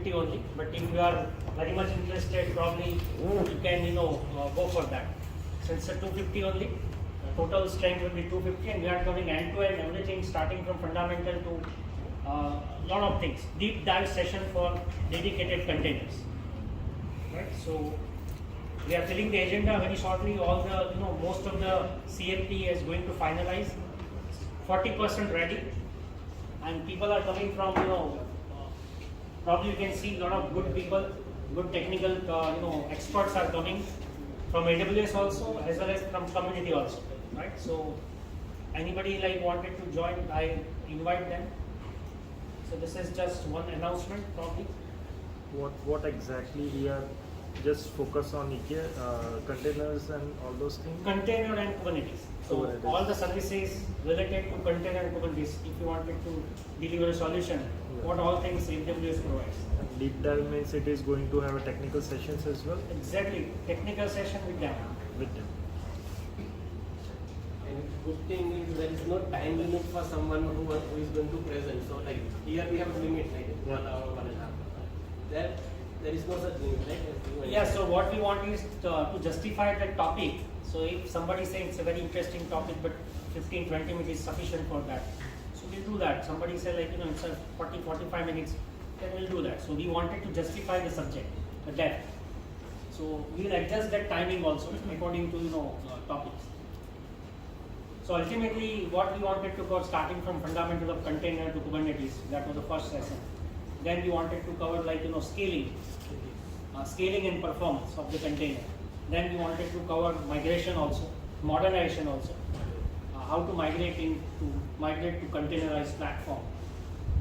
250 only. But if you are very much interested, probably you can go for that. So it's a 250 only. Total strength will be 250, and we are covering end-to-end everything, starting from fundamental to lot of things. Deep dive session for dedicated containers. Right. So we are filling the agenda very shortly. All the most of the CFP is going to finalize. 40% ready, and people are coming from probably you can see a lot of good people, good technical experts are coming from AWS also, as well as from community also, right? So anybody wanted to join, I invite them. So this is just one announcement probably. What exactly we are just focus on containers and all those things? Container and Kubernetes. So Kubernetes. All the services related to container and Kubernetes, if you wanted to deliver a solution, what all things AWS provides. And deep dive means it is going to have a technical sessions as well? Exactly, technical session with them. And good thing is there is no time limit for someone who is going to present. So here we have a limit, 1 hour, 1.5 hours. There is no such limit, right? Yeah, so what we want is to justify that topic. So if somebody says it's a very interesting topic, but 15-20 minutes is sufficient for that, so we'll do that. Somebody said it's a 40-45 minutes, then we'll do that. So we wanted to justify the subject, the depth. So we'll adjust that timing also according to topics. So ultimately, what we wanted to cover, starting from fundamental of container to Kubernetes, that was the first session. Then we wanted to cover scaling and performance of the container. Then we wanted to cover migration also, modernization also, how to migrate to containerized platform.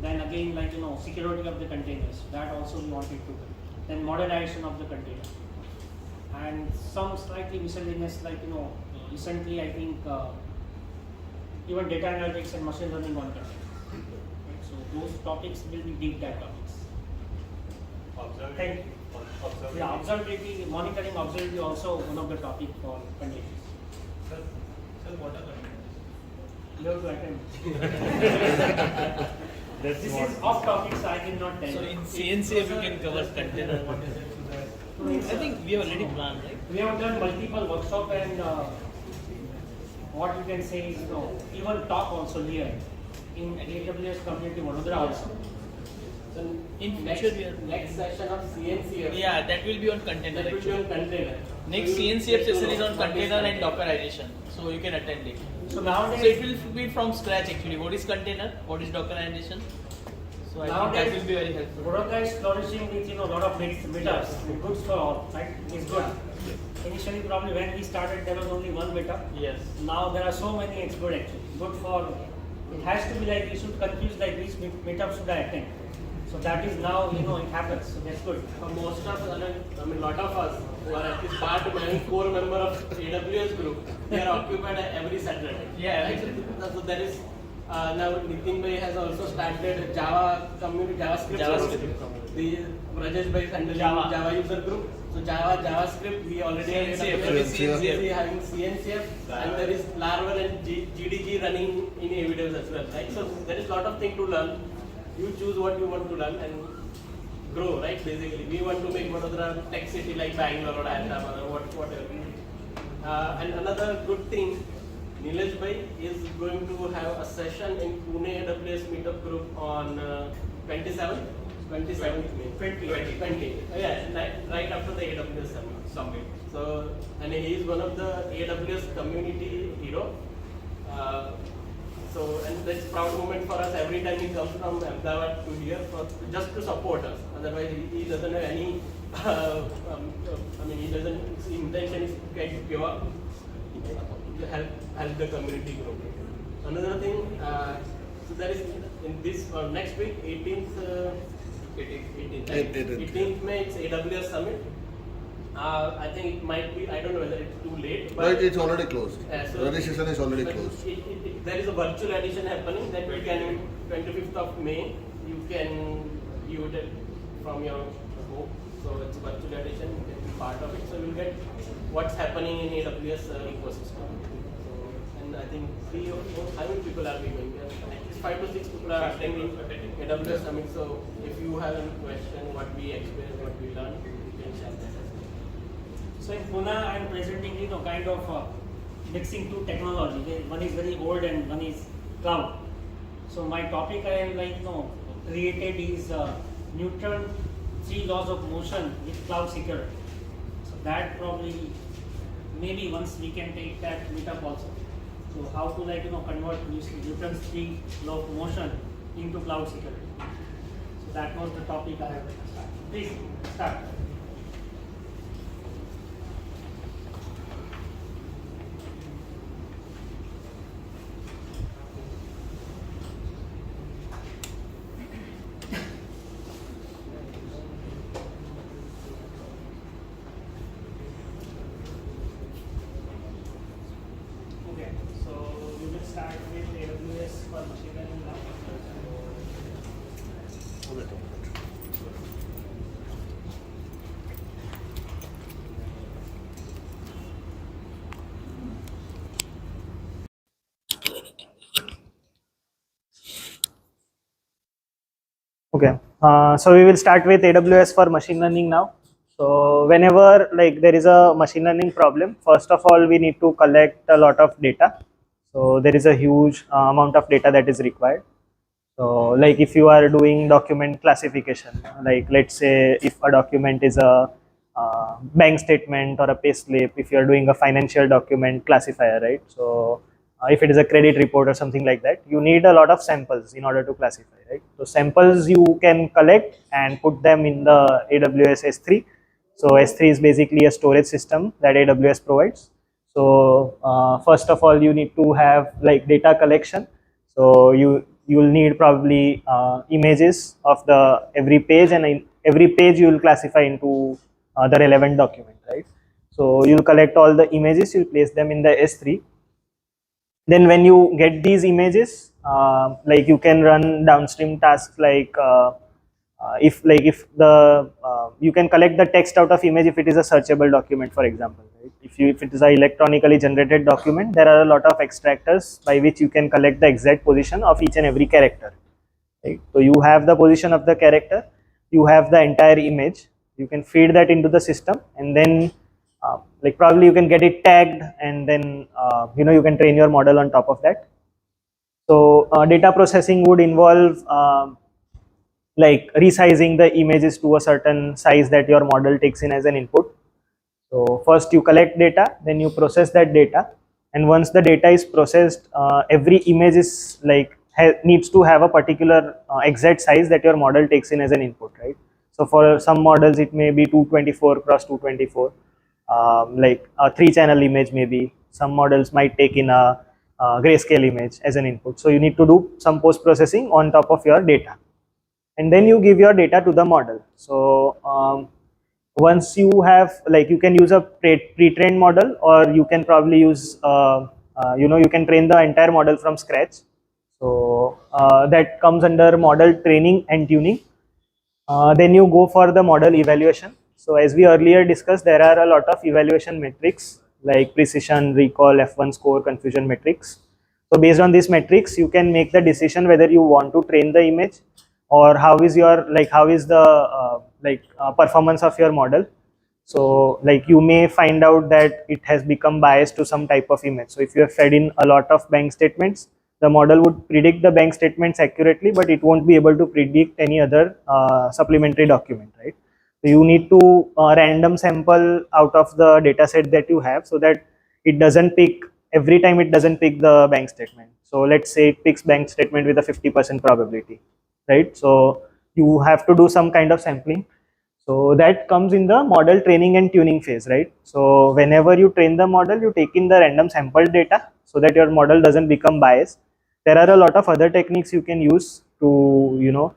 Then again, security of the containers, that also we wanted to. Then modernization of the container, and some slightly miscellaneous, recently I think even data analytics and machine learning on containers. So those topics will be deep dive topics. Thank you. Yeah, observability, monitoring observability also one of the topics for containers. Sir, what are containers? You have to attend. This is off topic, so I cannot tell. So in CNCF you can cover container. I think we have already planned, right? We have done multiple workshops, and what you can say is even talk also here in AWS community Vadodara also. So In next, future we are next session of CNCF. Yeah, that will be on container. That will be on actually. container. Next So you CNCF get to session is know on what container and container. Dockerization, so you can attend it. So nowadays, So it will be from scratch actually. What is container? What is Dockerization? So I think that nowadays will be very helpful. Vadodara is flourishing with a lot of meetups, goods for all, right? It's good. Initially, probably when we started, there was only one meetup. Yes. Now there are so many. It's good actually. Good for. It has to be we should confuse which meetup should I attend. So that is now it happens. So that's good. For most of us, lot of us who are at least part core member of AWS group, they are occupied every Saturday. Yeah, right? So there is now Nitin Bhai has also started Java community JavaScript. The Rajesh Bhai is handling Java user group. So JavaScript we already CNCF, have CNCF. having CNCF, and there is Laravel and GDG running in AWS as well, right? So there is a lot of things to learn. You choose what you want to learn and grow, right? Basically, we want to make Vadodara tech city like Bangalore or Hyderabad or whatever. And another good thing, Nilesh Bhai is going to have a session in Pune AWS meetup group on 27th May. 20. Yeah, right after the AWS summit. So, and he is one of the AWS community hero. So, and that's a proud moment for us every time he comes from Ahmedabad to here just to support us. Otherwise, he doesn't have any. He doesn't. His intention is to get pure, to help the community grow. Another thing, so there is in this next week, 18th May, it's AWS Summit. I think it might be, I don't know whether it's too late. But it's already closed. So Registration is already but closed. There is a virtual edition happening that you can, 25th of May, you can view it from your home. So it's a virtual edition, you can be part of it. So you'll get what's happening in AWS ecosystem. So, and I think 5 people are going there. At least 5 to 6 people are attending AWS Summit. So if you have any question, what we explain, what we learn, you can share that as well. So in Pune, I am presenting kind of mixing two technology. One is very old and one is cloud. So my topic I have created is Newton 3 laws of motion with cloud security. So that probably maybe once we can take that meetup also. So how to convert Newton's 3 law of motion into cloud security. So that was the topic I have. Please start. Okay, so we will start with AWS for machine learning now. Okay, so we will start with AWS for machine learning now. So whenever there is a machine learning problem, first of all we need to collect a lot of data. So there is a huge amount of data that is required. So if you are doing document classification, let's say if a document is a bank statement or a pay slip, if you are doing a financial document classifier, right? So if it is a credit report or something like that, you need a lot of samples in order to classify, right? So samples you can collect and put them in the AWS S3. So S3 is basically a storage system that AWS provides. So first of all, you need to have data collection. So you will need probably images of the every page, and in every page you will classify into the relevant document, right? So you'll collect all the images, you'll place them in the S3. Then when you get these images, you can run downstream tasks if the you can collect the text out of image if it is a searchable document, for example, right? If it is a electronically generated document, there are a lot of extractors by which you can collect the exact position of each and every character, right? So you have the position of the character, you have the entire image, you can feed that into the system, and then probably you can get it tagged, and then you can train your model on top of that. So data processing would involve resizing the images to a certain size that your model takes in as an input. So first you collect data, then you process that data, and once the data is processed, every image is needs to have a particular exact size that your model takes in as an input, right? So for some models it may be 224 cross 224, a 3-channel image maybe. Some models might take in a grayscale image as an input. So you need to do some post processing on top of your data, and then you give your data to the model. So once you have you can use a pre-trained model, or you can probably use you can train the entire model from scratch. So that comes under model training and tuning. Then you go for the model evaluation. So as we earlier discussed, there are a lot of evaluation metrics like precision, recall, F1 score, confusion metrics. So based on these metrics, you can make the decision whether you want to train the image, or how is your how is the performance of your model. So you may find out that it has become biased to some type of image. So if you have fed in a lot of bank statements, the model would predict the bank statements accurately, but it won't be able to predict any other supplementary document, right? So you need to random sample out of the data set that you have, so that it doesn't pick every time, it doesn't pick the bank statement. So let's say it picks bank statement with a 50% probability, right? So you have to do some kind of sampling. So that comes in the model training and tuning phase, right? So whenever you train the model, you take in the random sampled data so that your model doesn't become biased. There are a lot of other techniques you can use to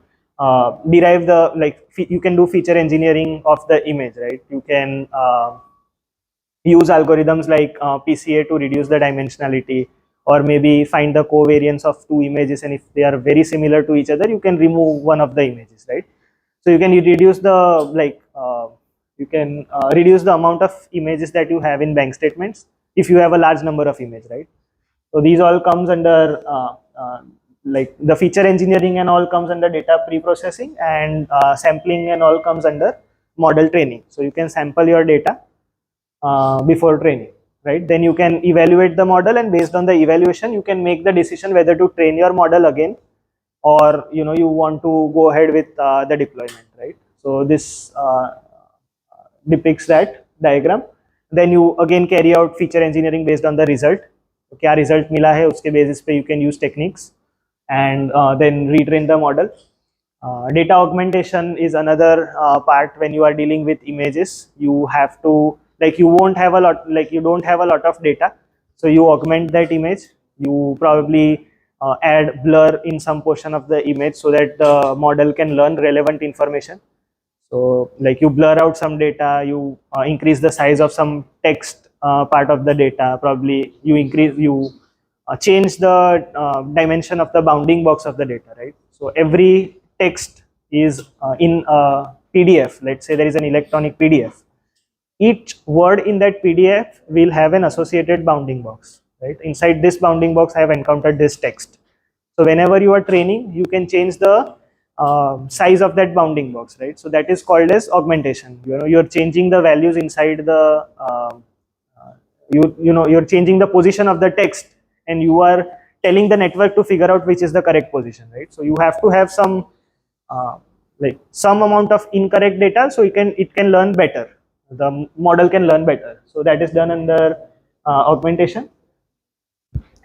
derive the you can do feature engineering of the image, right? You can use algorithms like PCA to reduce the dimensionality, or maybe find the covariance of two images, and if they are very similar to each other, you can remove one of the images, right? So you can reduce the reduce the amount of images that you have in bank statements if you have a large number of images, right? So these all comes under like the feature engineering and all comes under data pre-processing, and sampling and all comes under model training. So you can sample your data before training, right? Then you can evaluate the model, and based on the evaluation you can make the decision whether to train your model again, or you want to go ahead with the deployment, right? So this depicts that diagram. Then you again carry out feature engineering based on the result. तो क्या result मिला है उसके basis पे you can use techniques and then retrain the model. Data augmentation is another part. When you are dealing with images, you have to, like, you don't have a lot of data, so you augment that image. You probably add blur in some portion of the image so that the model can learn relevant information. So like you blur out some data, you increase the size of some text part of the data, probably you change the dimension of the bounding box of the data, right? So every text is in a PDF. Let's say there is an electronic PDF. Each word in that PDF will have an associated bounding box, right? Inside this bounding box, I have encountered this text. So whenever you are training, you can change the size of that bounding box, right? So that is called as augmentation. You're changing the values inside the you're changing the position of the text, and you are telling the network to figure out which is the correct position, right? So you have to have some like some amount of incorrect data, so it can learn better. The model can learn better. So that is done under augmentation.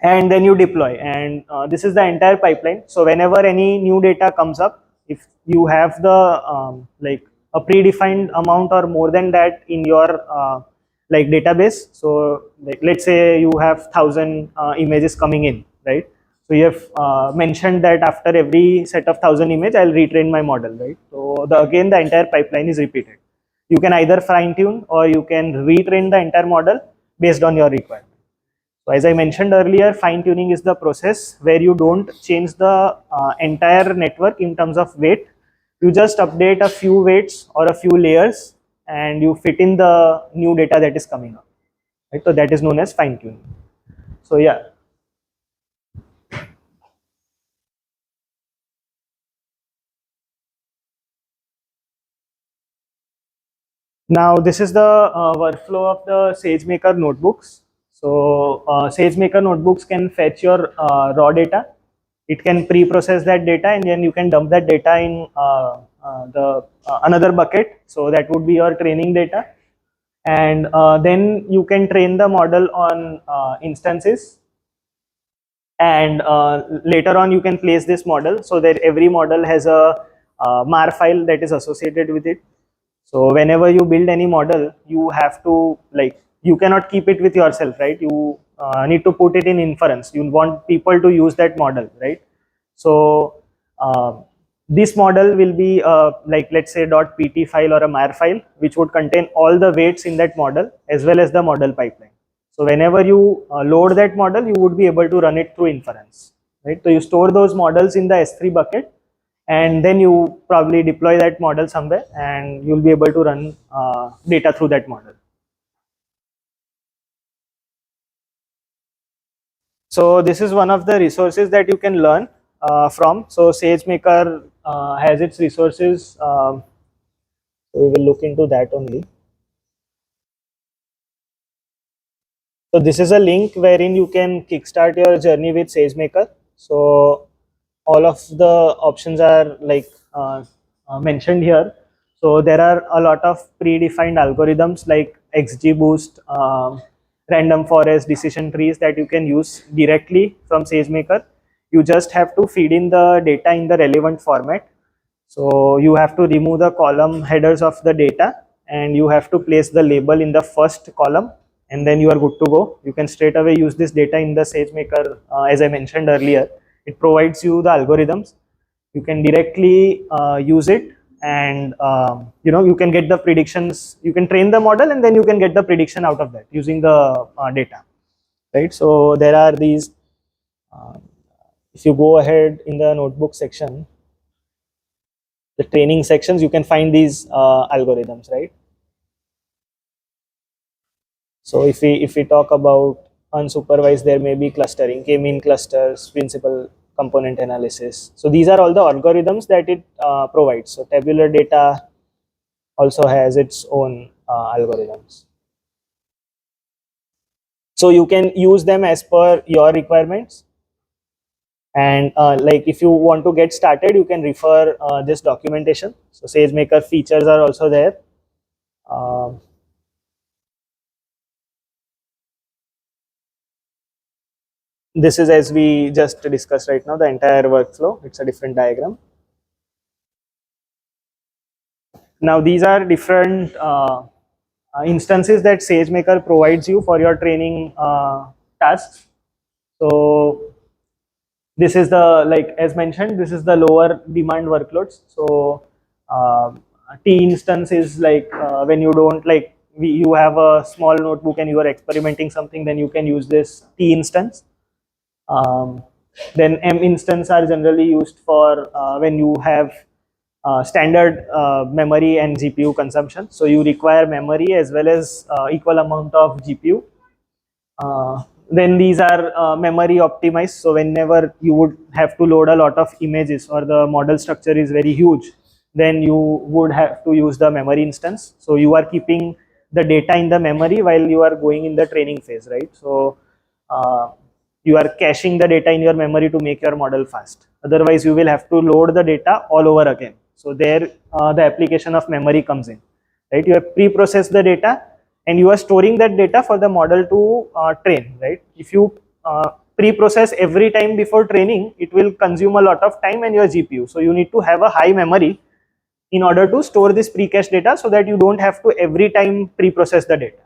And then you deploy, and this is the entire pipeline. So whenever any new data comes up, if you have the like a predefined amount or more than that in your like database, so like let's say you have 1,000 images coming in, right? So you have mentioned that after every set of 1,000 image, I'll retrain my model, right? So again the entire pipeline is repeated. You can either fine tune or you can retrain the entire model based on your requirement. So as I mentioned earlier, fine tuning is the process where you don't change the entire network in terms of weight. You just update a few weights or a few layers, and you fit in the new data that is coming up, right? So that is known as fine tuning. So yeah. Now this is the workflow of the SageMaker notebooks. So SageMaker notebooks can fetch your raw data. It can pre-process that data, and then you can dump that data in the another bucket. So that would be your training data, and then you can train the model on instances, and later on you can place this model so that every model has a mar file that is associated with it. So whenever you build any model, you have to, like, you cannot keep it with yourself, right? You need to put it in inference. You want people to use that model, right? So this model will be like, let's say .pt file or a mar file, which would contain all the weights in that model as well as the model pipeline. So whenever you load that model, you would be able to run it through inference, right? So you store those models in the S3 bucket, and then you probably deploy that model somewhere, and you'll be able to run data through that model. So this is one of the resources that you can learn from. So SageMaker has its resources. So we will look into that only. So this is a link wherein you can kickstart your journey with SageMaker. So all of the options are like mentioned here. So there are a lot of predefined algorithms like XGBoost, random forest, decision trees that you can use directly from SageMaker. You just have to feed in the data in the relevant format. So you have to remove the column headers of the data, and you have to place the label in the first column, and then you are good to go. You can straight away use this data in the SageMaker. As I mentioned earlier, it provides you the algorithms. You can directly use it, and you can get the predictions. You can train the model, and then you can get the prediction out of that using the data, right? So there are these, if you go ahead in the notebook section, the training sections, you can find these algorithms, right? So if we talk about unsupervised, there may be clustering, k-mean clusters, principal component analysis. So these are all the algorithms that it provides. So tabular data also has its own algorithms. So you can use them as per your requirements. And like if you want to get started, you can refer this documentation. So SageMaker features are also there. This is, as we just discussed right now, the entire workflow. It's a different diagram. Now these are different instances that SageMaker provides you for your training tasks. So this is the, like as mentioned, this is the lower demand workloads. So T instance is like when you don't like, you have a small notebook and you are experimenting something, then you can use this T instance. Then M instance are generally used for when you have standard memory and GPU consumption. So you require memory as well as equal amount of GPU. Then these are memory optimized. So whenever you would have to load a lot of images or the model structure is very huge, then you would have to use the memory instance. So you are keeping the data in the memory while you are going in the training phase, right? So you are caching the data in your memory to make your model fast. Otherwise, you will have to load the data all over again. So there, the application of memory comes in, right? You have pre-processed the data and you are storing that data for the model to train, right? If you pre-process every time before training, it will consume a lot of time and your GPU. So you need to have a high memory in order to store this pre-cached data so that you don't have to every time pre-process the data.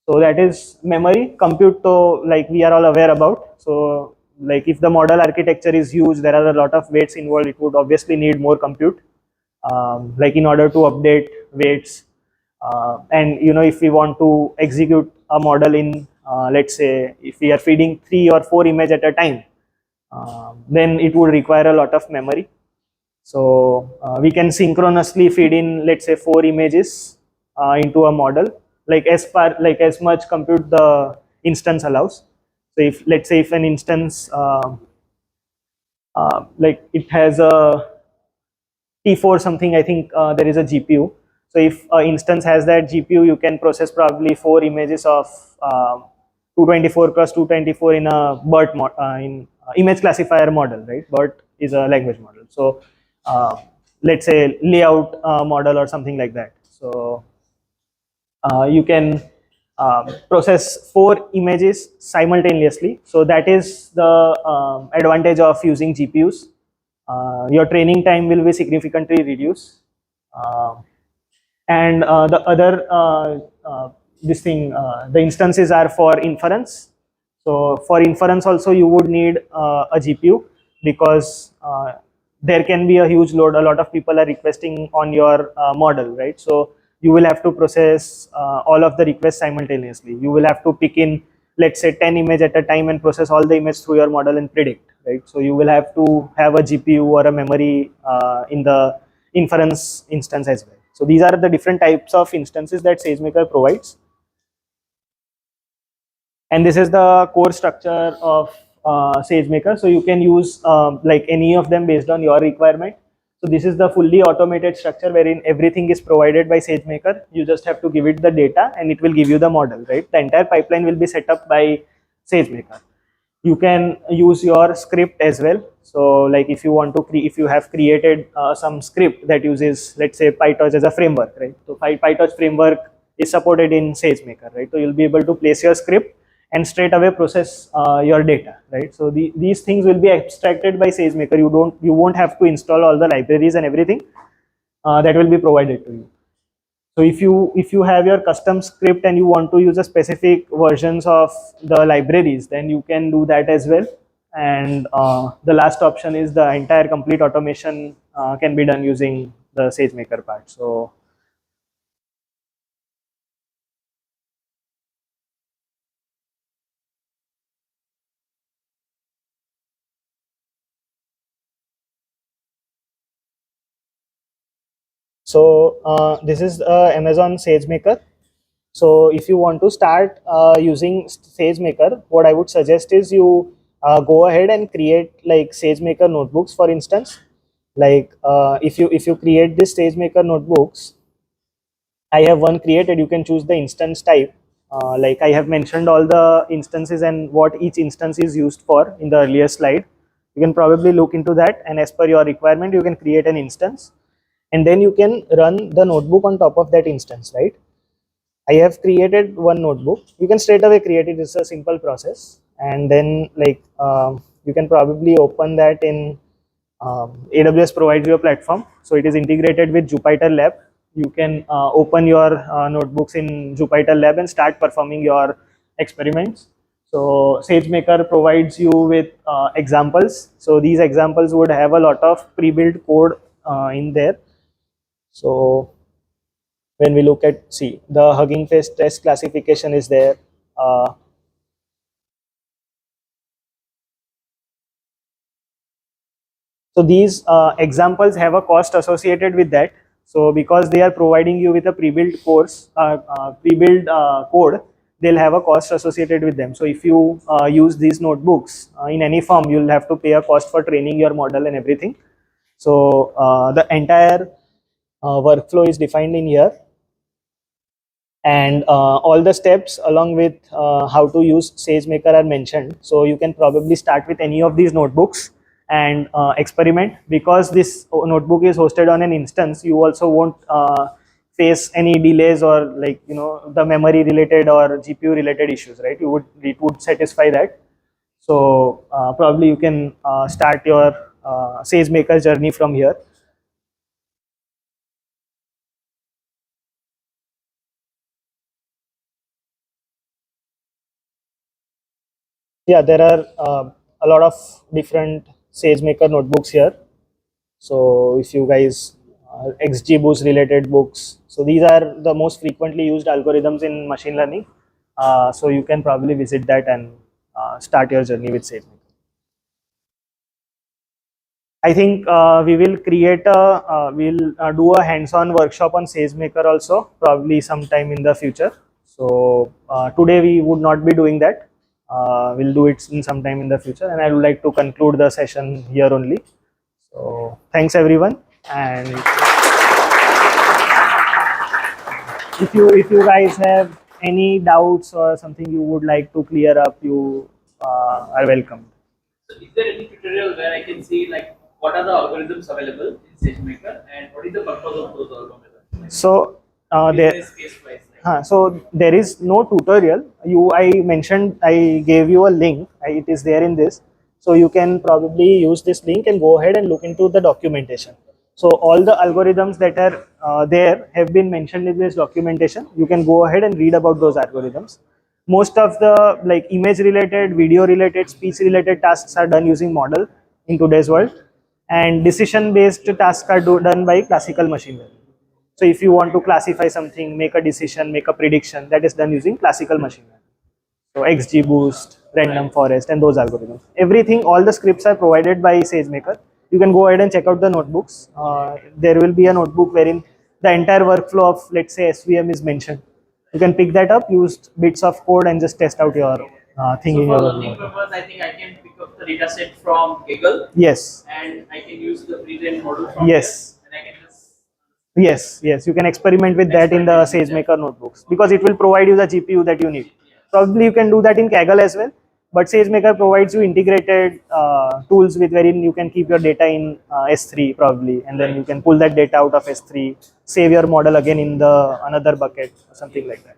So that is memory. Compute, so like we are all aware about. So like if the model architecture is huge, there are a lot of weights involved, it would obviously need more compute. Like in order to update weights, and you know, if we want to execute a model in let's say if we are feeding 3 or 4 images at a time, then it would require a lot of memory. So we can synchronously feed in, let's say, 4 images into a model, like as much compute the instance allows. So if, let's say, if an instance like it has a T4 something, I think there is a GPU. So if instance has that GPU, you can process probably 4 images of 224 cross 224 in a BERT in image classifier model, right? BERT is a language model. So let's say layout model or something like that. So you can process 4 images simultaneously. So that is the advantage of using GPUs. Your training time will be significantly reduced. And the other the instances are for inference. So for inference also you would need a GPU, because there can be a huge load. A lot of people are requesting on your model, right? So you will have to process all of the requests simultaneously. You will have to pick in, let's say, 10 images at a time and process all the images through your model and predict, right? So you will have to have a GPU or a memory in the inference instance as well. So these are the different types of instances that SageMaker provides. And this is the core structure of SageMaker. So you can use like any of them based on your requirement. So this is the fully automated structure wherein everything is provided by SageMaker. You just have to give it the data and it will give you the model, right? The entire pipeline will be set up by SageMaker. You can use your script as well. So like if you want to if you have created some script that uses, let's say, PyTorch as a framework, right? So PyTorch framework is supported in SageMaker, right? So you'll be able to place your script and straight away process your data, right? So these things will be abstracted by SageMaker. You won't have to install all the libraries and everything that will be provided to you. So if you have your custom script and you want to use a specific versions of the libraries, then you can do that as well. And the last option is the entire complete automation can be done using the SageMaker part. So this is Amazon SageMaker. So if you want to start using SageMaker, what I would suggest is you go ahead and create like SageMaker notebooks, for instance. Like if you create this SageMaker notebooks, I have one created. You can choose the instance type. Like I have mentioned all the instances and what each instance is used for in the earlier slide. You can probably look into that, and as per your requirement, you can create an instance, and then you can run the notebook on top of that instance, right? I have created one notebook. You can straight away create it. It's a simple process, and then like you can probably open that in AWS provides you a platform, so it is integrated with Jupyter Lab. You can open your notebooks in Jupyter Lab and start performing your experiments. So SageMaker provides you with examples. So these examples would have a lot of pre-built code in there. So when we look at, see, the Hugging Face test classification is there. So these examples have a cost associated with that. So because they are providing you with a pre-built course, pre-built code, they'll have a cost associated with them. So if you use these notebooks in any form, you'll have to pay a cost for training your model and everything. So the entire workflow is defined in here, and all the steps along with how to use SageMaker are mentioned. So you can probably start with any of these notebooks and experiment. Because this notebook is hosted on an instance, you also won't face any delays or like the memory related or GPU related issues, right? It would satisfy that. So probably you can start your SageMaker journey from here. Yeah, there are a lot of different SageMaker notebooks here. So if you guys XGBoost related books, so these are the most frequently used algorithms in machine learning. So you can probably visit that and start your journey with SageMaker. I think we will create we'll do a hands-on workshop on SageMaker also, probably sometime in the future. So today we would not be doing that. We'll do it in some time in the future, and I would like to conclude the session here only. So thanks everyone, and if you guys have any doubts or something you would like to clear up, you are welcome. So is there any tutorial where I can see like what are the algorithms available in SageMaker and what is the purpose of those algorithms? So Business case wise, like. so there is no tutorial. I mentioned, I gave you a link. It is there in this. So you can probably use this link and go ahead and look into the documentation. So all the algorithms that are there have been mentioned in this documentation. You can go ahead and read about those algorithms. Most of the like image related, video related, speech related tasks are done using model in today's world, and decision based tasks are done by classical machine learning. So if you want to classify something, make a decision, make a prediction, that is done using classical machine learning. So XGBoost, random forest, and those algorithms. Everything, all the scripts are provided by SageMaker. You can go ahead and check out the notebooks. There will be a notebook wherein the entire workflow of, let's say, SVM is mentioned. You can pick that up, use bits of code, and just test out your thing So in for your learning purpose, I think I can pick up the data set from Google. Yes. And I can use the pre-trained model from Yes. there, and I can just Yes, you can experiment with that in the SageMaker notebooks, because it will provide you the GPU that you need. Probably you can do that in Kaggle as well, but SageMaker provides you integrated tools with wherein you can keep your data in S3 probably, and then you can pull that data out of S3, save your model again in the another bucket or something like that.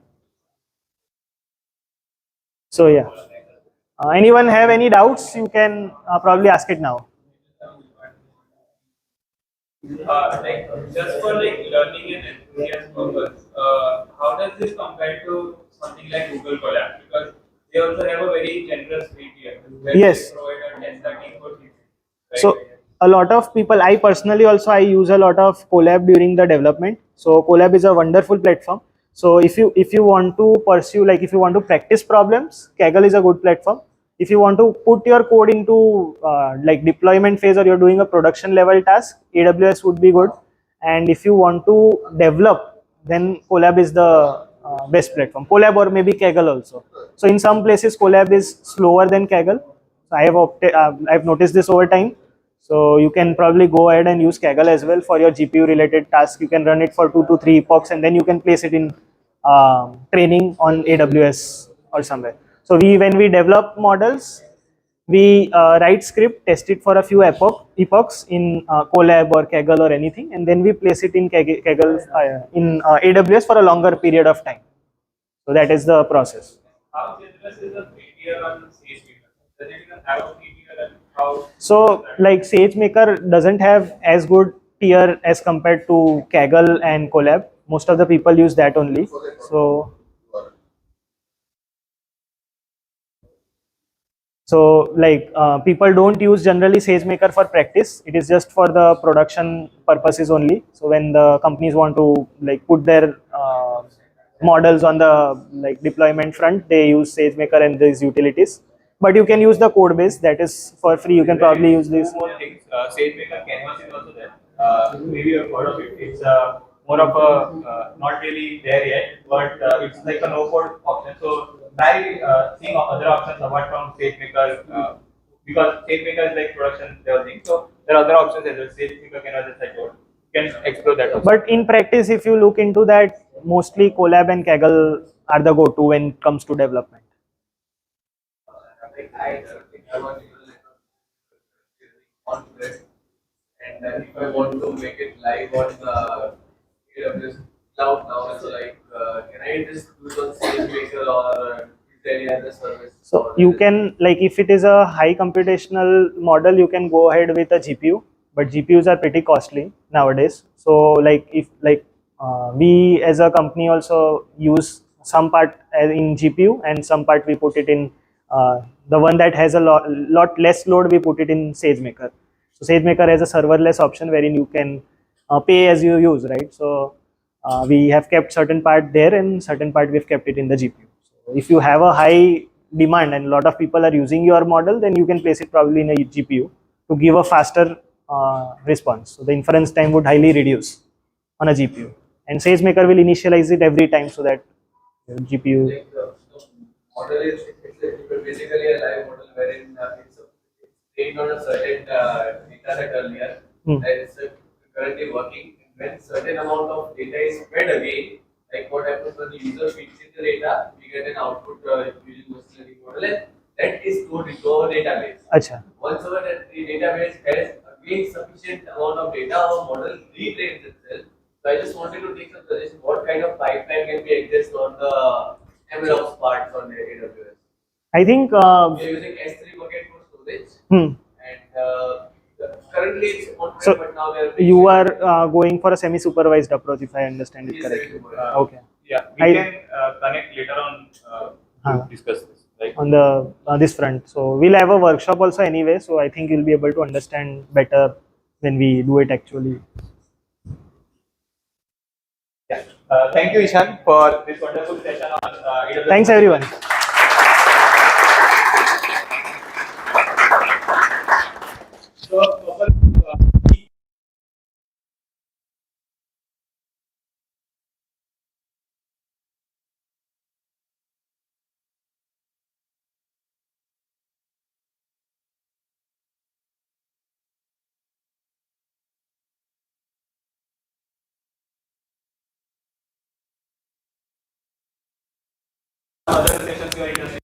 So yeah, anyone have any doubts? You can probably ask it now. Like just for like learning and enthusiast purpose, how does this compare to something like Google Colab? Because they also have a very generous rate here, where Yes. they provide a 10-13 for free. So a lot of people, I personally also, I use a lot of Colab during the development. So Colab is a wonderful platform. So if you want to pursue, like if you want to practice problems, Kaggle is a good platform. If you want to put your code into like deployment phase, or you're doing a production level task, AWS would be good. And if you want to develop, then Colab is the best platform. Colab or maybe Kaggle also. So in some places Colab is slower than Kaggle. So I've noticed this over time. So you can probably go ahead and use Kaggle as well for your GPU related tasks. You can run it for 2 to 3 epochs and then you can place it in training on AWS or somewhere. So when we develop models, we write script, test it for a few epochs in Colab or Kaggle or anything, and then we place it in Kaggle in AWS for a longer period of time. So that is the process. How generous is the free tier on SageMaker? Does it even have a free tier and how? So like SageMaker doesn't have as good tier as compared to Kaggle and Colab. Most of the people use that only. So like people don't use generally SageMaker for practice. It is just for the production purposes only. So when the companies want to like put their models on the like deployment front, they use SageMaker and these utilities. But you can use the code base that is for free. You can probably use this. Two more things. SageMaker Canvas is also there. Maybe you've heard of it. It's more of a not really there yet, but it's like a no-code option. So try seeing other options apart from SageMaker because SageMaker is like production level thing. So there are other options as well. SageMaker Canvas is like code. You can explore that also. But in practice, if you look into that, mostly Colab and Kaggle are the go-to when it comes to development. I was on-prem, and then if I want to make it live on AWS cloud now, so like, can I just do it on SageMaker or is there any other service? So you can, like if it is a high computational model, you can go ahead with a GPU, but GPUs are pretty costly nowadays. So like if like we as a company also use some part in GPU and some part we put it in the one that has a lot less load, we put it in SageMaker. So SageMaker has a serverless option wherein you can pay as you use, right? So we have kept certain part there and certain part we've kept it in the GPU. So if you have a high demand and a lot of people are using your model, then you can place it probably in a GPU to give a faster response. So the inference time would highly reduce on a GPU. And SageMaker will initialize it every time so that GPU. Like the model is basically a live model wherein it's trained on a certain data set earlier that is currently working. And when certain amount of data is fed again, like what happens when the user feeds in the data, we get an output using machine learning model, and that is stored into our database. Acha. Once our the database has again sufficient amount of data, our model retrains itself. So I just wanted to take some suggestion. What kind of pipeline can be exist on the MLOps parts on the AWS? I think We are using S3 bucket for storage, and currently it's on-prem, so but now we are. you are going for a semi-supervised approach, if I understand it Yes, correctly. semi-supervised. Okay. Yeah, we can connect later on to discuss this. Right? On the this front, so we'll have a workshop also anyway. So I think you'll be able to understand better when we do it actually. Yeah. Thank you, Ishan, for this wonderful session on AWS. Thanks everyone. So, other sessions you are interested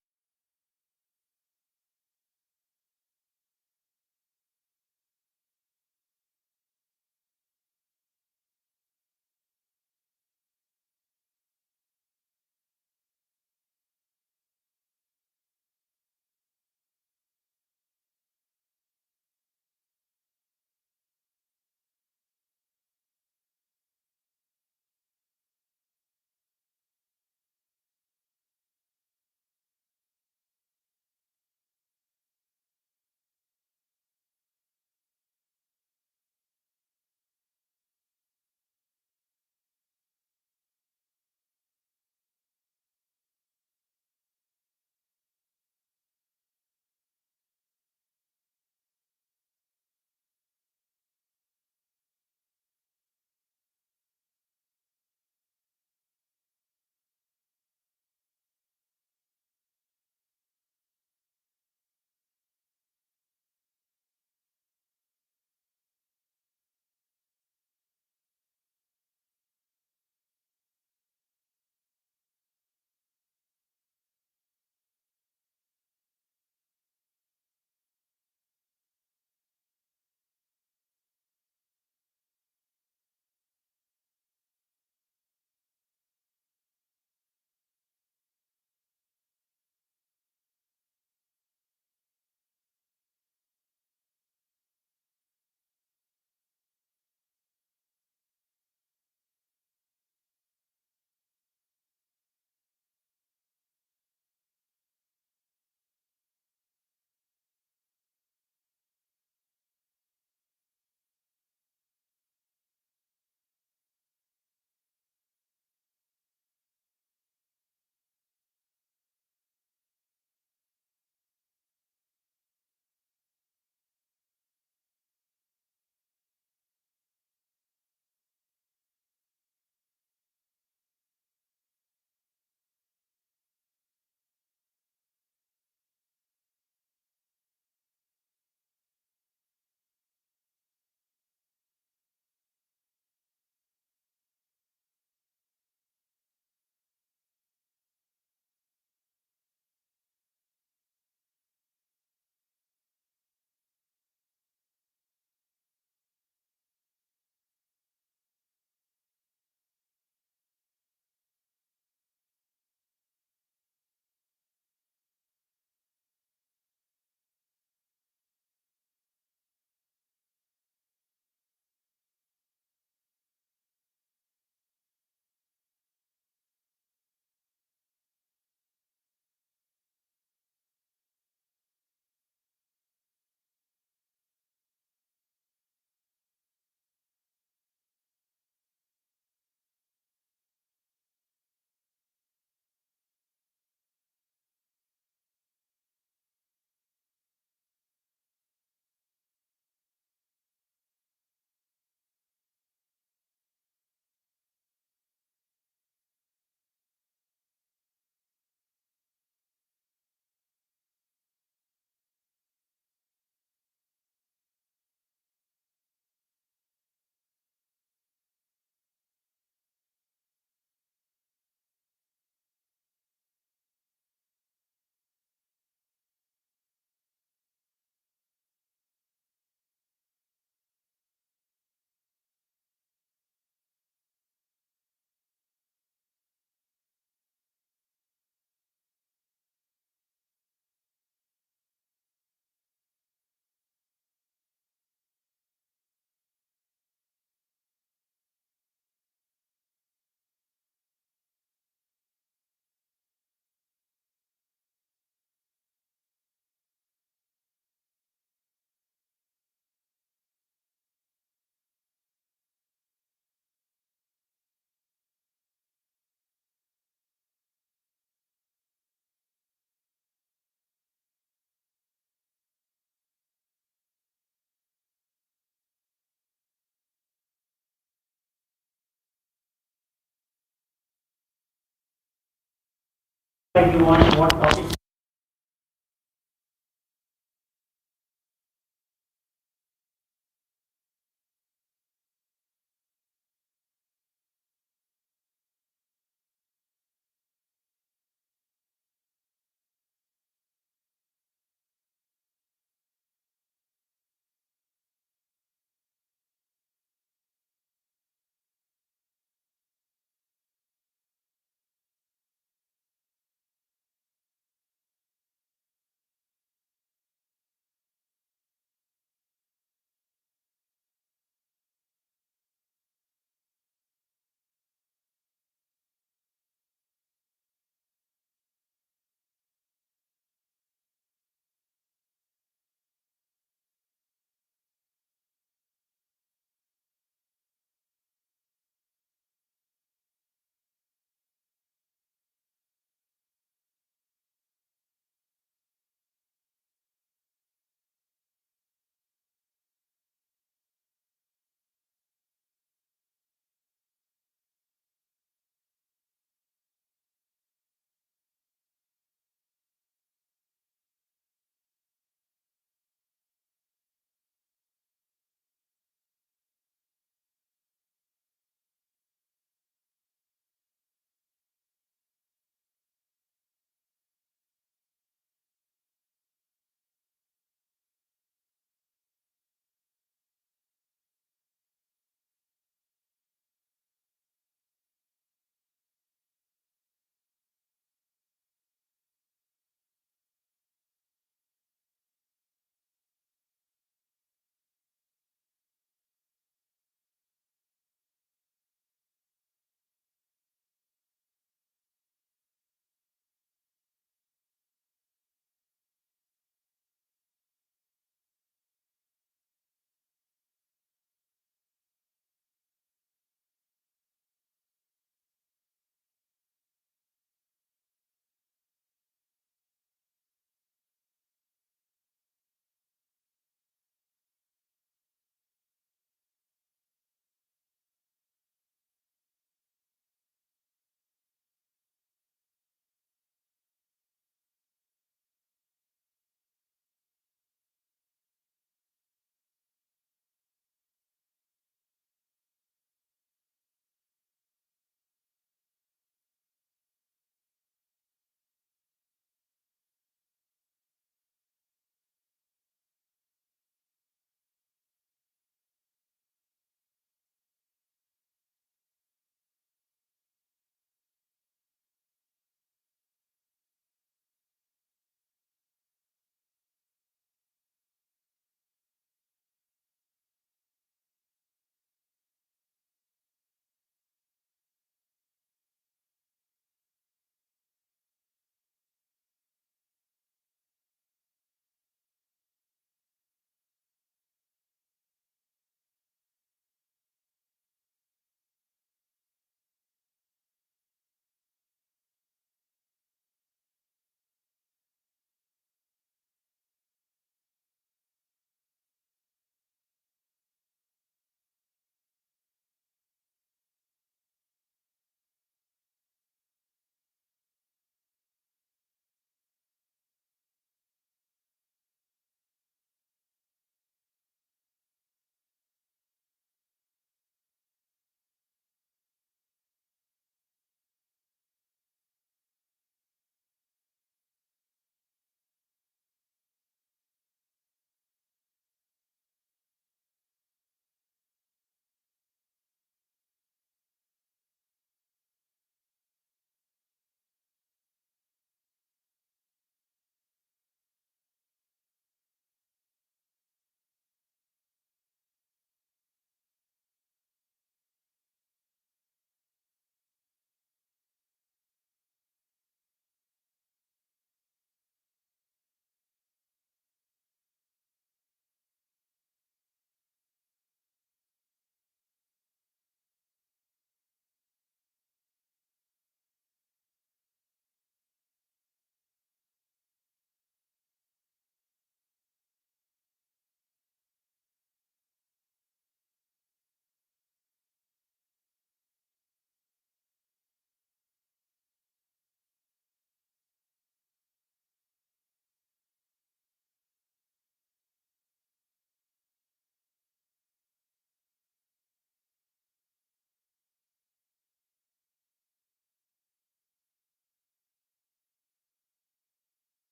If you want what topic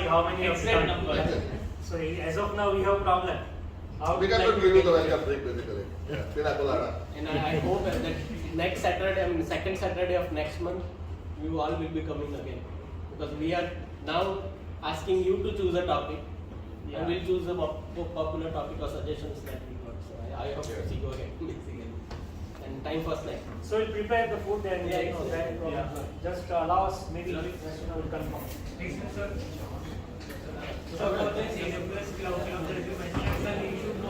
how many of Exact you number. So as of now, we have a problem. How We would you cannot like give to you the get- welcome drink basically. Yeah. Pina colada. And I hope that next Saturday, I mean second Saturday of next month, you all will be coming again. Because we are now asking you to choose a topic. Yeah. And we'll choose a popular topic or suggestions that we got. So I hope Yeah. to see you again, basically. And time for snack. So we'll prepare the food and Yeah, you know, that yeah. problem. Just allow us maybe we'll confirm. Next one, sir. So for this AWS cloud, you mentioned that you should know